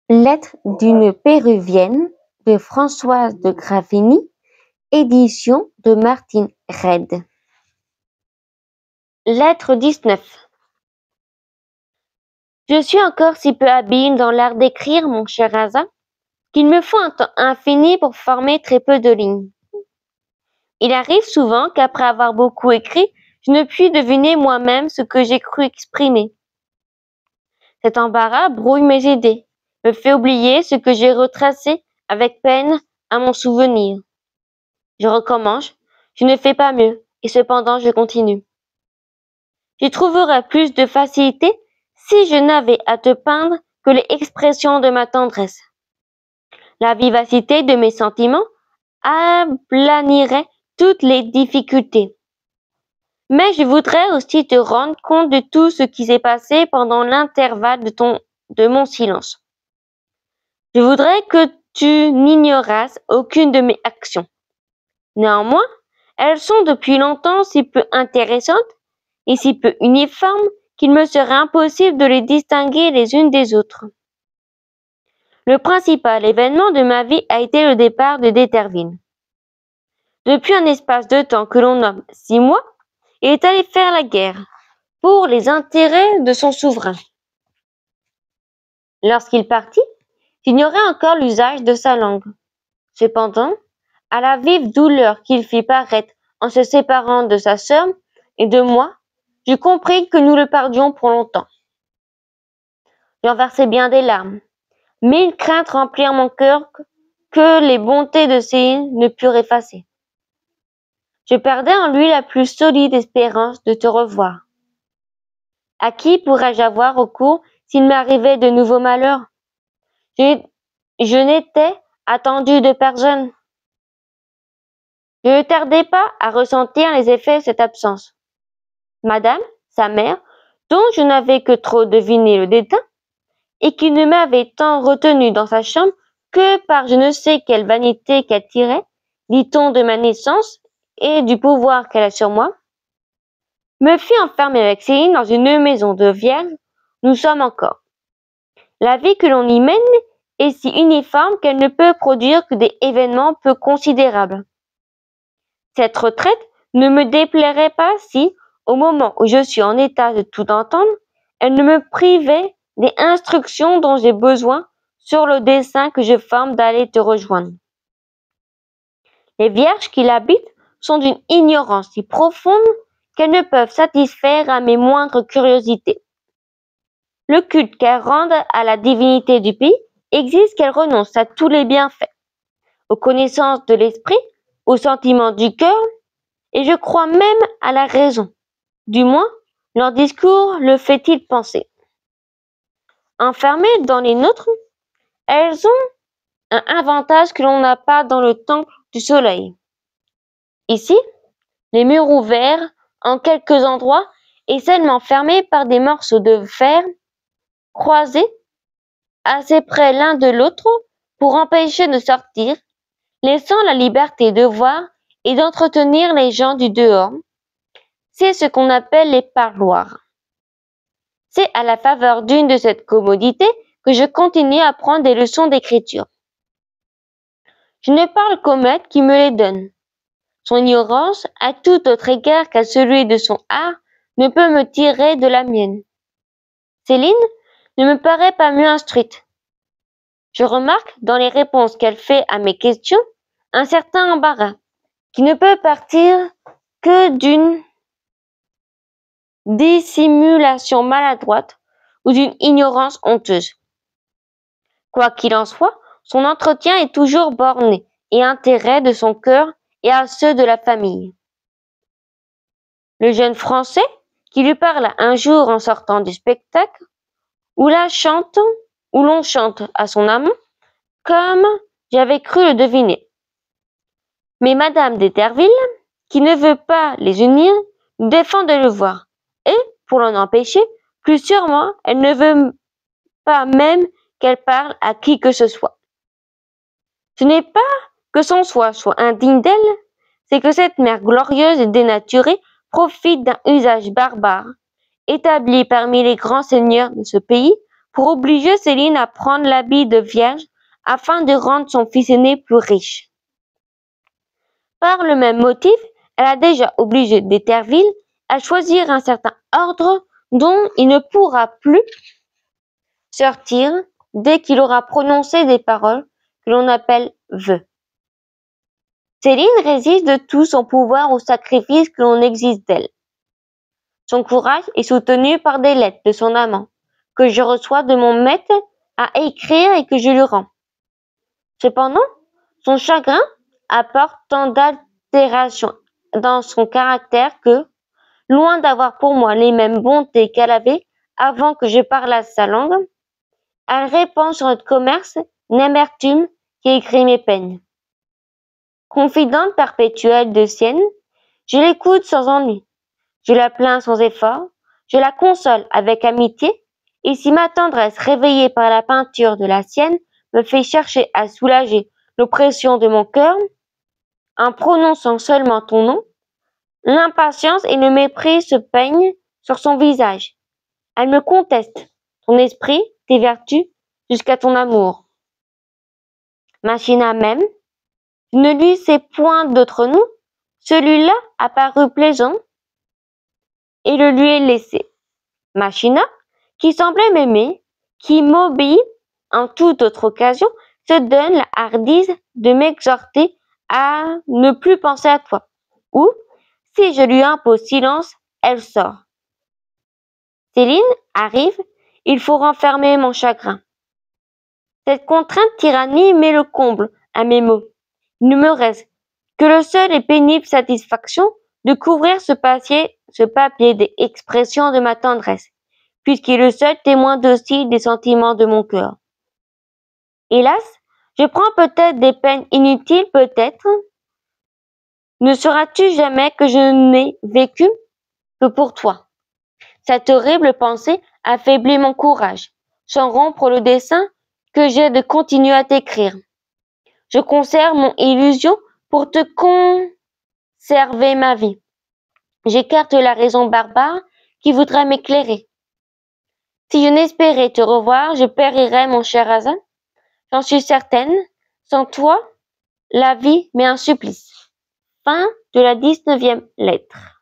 Lettre d'une Péruvienne de Françoise de Gravigny, édition de Martine Reid. Lettre 19. Je suis encore si peu habile dans l'art d'écrire, mon cher Asa, qu'il me faut un temps infini pour former très peu de lignes. Il arrive souvent qu'après avoir beaucoup écrit, je ne puis deviner moi-même ce que j'ai cru exprimer. Cet embarras brouille mes idées, me fait oublier ce que j'ai retracé avec peine à mon souvenir. Je recommence, je ne fais pas mieux, et cependant je continue. J'y trouverais plus de facilité si je n'avais à te peindre que les expressions de ma tendresse. La vivacité de mes sentiments aplanirait toutes les difficultés. Mais je voudrais aussi te rendre compte de tout ce qui s'est passé pendant l'intervalle de mon silence. Je voudrais que tu n'ignorasses aucune de mes actions. Néanmoins, elles sont depuis longtemps si peu intéressantes et si peu uniformes qu'il me serait impossible de les distinguer les unes des autres. Le principal événement de ma vie a été le départ de Déterville. Depuis un espace de temps que l'on nomme 6 mois, il est allé faire la guerre pour les intérêts de son souverain. Lorsqu'il partit, j'ignorais encore l'usage de sa langue. Cependant, à la vive douleur qu'il fit paraître en se séparant de sa sœur et de moi, je compris que nous le perdions pour longtemps. J'en versai bien des larmes. 1000 craintes remplirent mon cœur que les bontés de Céline ne purent effacer. Je perdais en lui la plus solide espérance de te revoir. À qui pourrais-je avoir recours s'il m'arrivait de nouveaux malheurs? Je n'étais attendu de personne. Je ne tardai pas à ressentir les effets de cette absence. Madame, sa mère, dont je n'avais que trop deviné le dédain, et qui ne m'avait tant retenu dans sa chambre que par je ne sais quelle vanité qu'elle tirait, dit-on, de ma naissance et du pouvoir qu'elle a sur moi, me fit enfermer avec Céline dans une maison de vierges. Nous sommes encore. La vie que l'on y mène est si uniforme qu'elle ne peut produire que des événements peu considérables. Cette retraite ne me déplairait pas si, au moment où je suis en état de tout entendre, elle ne me privait des instructions dont j'ai besoin sur le dessein que je forme d'aller te rejoindre. Les vierges qui l'habitent sont d'une ignorance si profonde qu'elles ne peuvent satisfaire à mes moindres curiosités. Le culte qu'elles rendent à la divinité du pays exige qu'elles renoncent à tous les bienfaits, aux connaissances de l'esprit, aux sentiments du cœur, et je crois même à la raison. Du moins, leur discours le fait-il penser. Enfermées dans les nôtres, elles ont un avantage que l'on n'a pas dans le temple du soleil. Ici, les murs ouverts, en quelques endroits, et seulement fermés par des morceaux de fer croisés assez près l'un de l'autre pour empêcher de sortir, laissant la liberté de voir et d'entretenir les gens du dehors. C'est ce qu'on appelle les parloirs. C'est à la faveur d'une de cette commodité que je continue à prendre des leçons d'écriture. Je ne parle qu'au maître qui me les donne. Son ignorance, à tout autre égard qu'à celui de son art, ne peut me tirer de la mienne. Céline ne me paraît pas mieux instruite. Je remarque dans les réponses qu'elle fait à mes questions un certain embarras, qui ne peut partir que d'une dissimulation maladroite ou d'une ignorance honteuse. Quoi qu'il en soit, son entretien est toujours borné et intérêt de son cœur et à ceux de la famille. Le jeune Français, qui lui parla un jour en sortant du spectacle, où l'on chante à son amant, comme j'avais cru le deviner. Mais Madame d'Éterville, qui ne veut pas les unir, défend de le voir, et, pour l'en empêcher, plus sûrement, elle ne veut pas même qu'elle parle à qui que ce soit. Ce n'est pas que son choix soit indigne d'elle, c'est que cette mère glorieuse et dénaturée profite d'un usage barbare, établi parmi les grands seigneurs de ce pays, pour obliger Céline à prendre l'habit de vierge afin de rendre son fils aîné plus riche. Par le même motif, elle a déjà obligé d'Éterville à choisir un certain ordre dont il ne pourra plus sortir dès qu'il aura prononcé des paroles que l'on appelle vœux. Céline résiste de tout son pouvoir au sacrifice que l'on exige d'elle. Son courage est soutenu par des lettres de son amant, que je reçois de mon maître à écrire et que je lui rends. Cependant, son chagrin apporte tant d'altération dans son caractère que, loin d'avoir pour moi les mêmes bontés qu'elle avait avant que je parlasse sa langue, elle répand sur notre commerce une amertume qui écrit mes peines. Confidente perpétuelle de sienne, je l'écoute sans ennui, je la plains sans effort, je la console avec amitié, et si ma tendresse réveillée par la peinture de la sienne me fait chercher à soulager l'oppression de mon cœur, en prononçant seulement ton nom, l'impatience et le mépris se peignent sur son visage. Elle me conteste ton esprit, tes vertus, jusqu'à ton amour. Machina même, tu ne lui sais point d'autre nom, celui-là a paru plaisant et le lui ai laissé. Machina, qui semblait m'aimer, qui m'obéit en toute autre occasion, se donne la hardise de m'exhorter à ne plus penser à toi. Ou, si je lui impose silence, elle sort. Céline arrive, il faut renfermer mon chagrin. Cette contrainte tyrannie met le comble à mes mots. Il ne me reste que le seul et pénible satisfaction de couvrir ce papier des expressions de ma tendresse, puisqu'il est le seul témoin docile des sentiments de mon cœur. Hélas, je prends peut-être des peines inutiles, peut-être. Ne sauras-tu jamais que je n'ai vécu que pour toi? Cette horrible pensée affaiblit mon courage, sans rompre le dessein que j'ai de continuer à t'écrire. Je conserve mon illusion pour te conserver ma vie. J'écarte la raison barbare qui voudrait m'éclairer. Si je n'espérais te revoir, je périrais, mon cher Hazan. J'en suis certaine. Sans toi, la vie m'est un supplice. Fin de la 19e lettre.